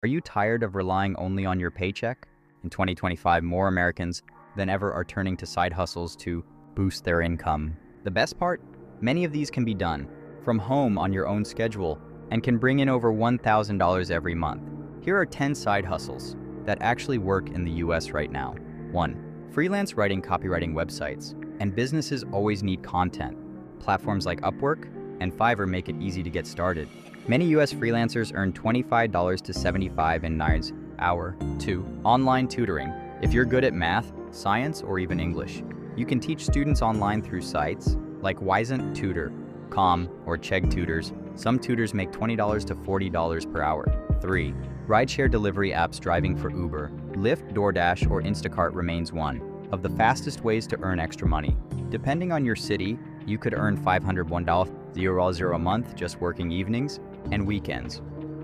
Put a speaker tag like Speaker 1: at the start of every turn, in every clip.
Speaker 1: Are you tired of relying only on your paycheck? In 2025, more Americans than ever are turning to side hustles to boost their income. The best part? Many of these can be done from home on your own schedule and can bring in over $1,000 every month. Here are 10 side hustles that actually work in the US right now. 1. Freelance writing copywriting websites. And businesses always need content. Platforms like Upwork and Fiverr make it easy to get started. Many US freelancers earn $25 to $75 in an hour. 2. Online tutoring. If you're good at math, science, or even English, you can teach students online through sites like Wisent Tutor.com or Chegg Tutors. Some tutors make $20 to $40 per hour. 3. Rideshare delivery apps. Driving for Uber, Lyft, DoorDash, or Instacart remains one of the fastest ways to earn extra money. Depending on your city, you could earn $501 a month just working evenings and weekends.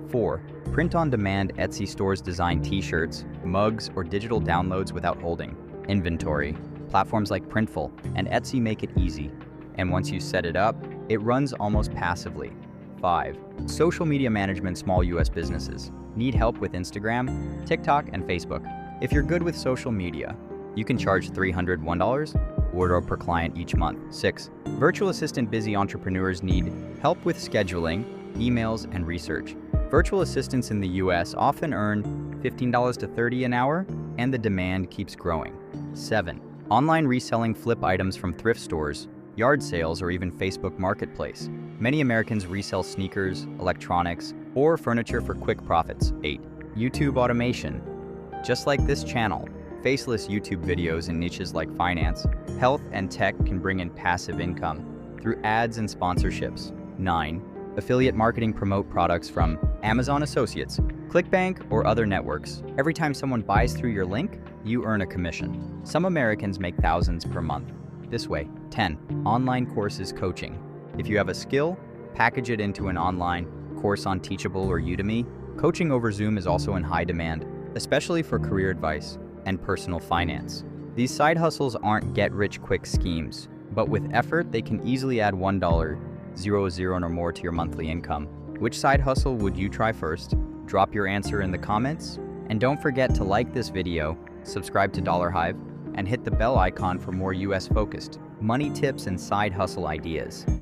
Speaker 1: 4. Print-on-demand. Etsy stores design t-shirts, mugs, or digital downloads without holding inventory. Platforms like Printful and Etsy make it easy, and once you set it up, it runs almost passively. 5. Social media management. Small US businesses need help with Instagram, TikTok, and Facebook. If you're good with social media, you can charge $301 or per client each month. 6. Virtual assistant. Busy entrepreneurs need help with scheduling, emails, and research. Virtual assistants in the US often earn $15 to $30 an hour, and the demand keeps growing. 7. Online reselling. Flip items from thrift stores, yard sales, or even Facebook Marketplace. Many Americans resell sneakers, electronics, or furniture for quick profits. 8. YouTube automation. Just like this channel, faceless YouTube videos in niches like finance, health, and tech can bring in passive income through ads and sponsorships. 9. Affiliate marketing. Promote products from Amazon Associates, ClickBank, or other networks. Every time someone buys through your link, you earn a commission. Some Americans make thousands per month this way. 10. Online courses. Coaching. If you have a skill, package it into an online course on Teachable or Udemy. Coaching over Zoom is also in high demand, especially for career advice and personal finance. These side hustles aren't get-rich-quick schemes, but with effort, they can easily add $1.00 or more to your monthly income. Which side hustle would you try first? Drop your answer in the comments, and don't forget to like this video, subscribe to DollarHive, and hit the bell icon for more US-focused money tips and side hustle ideas.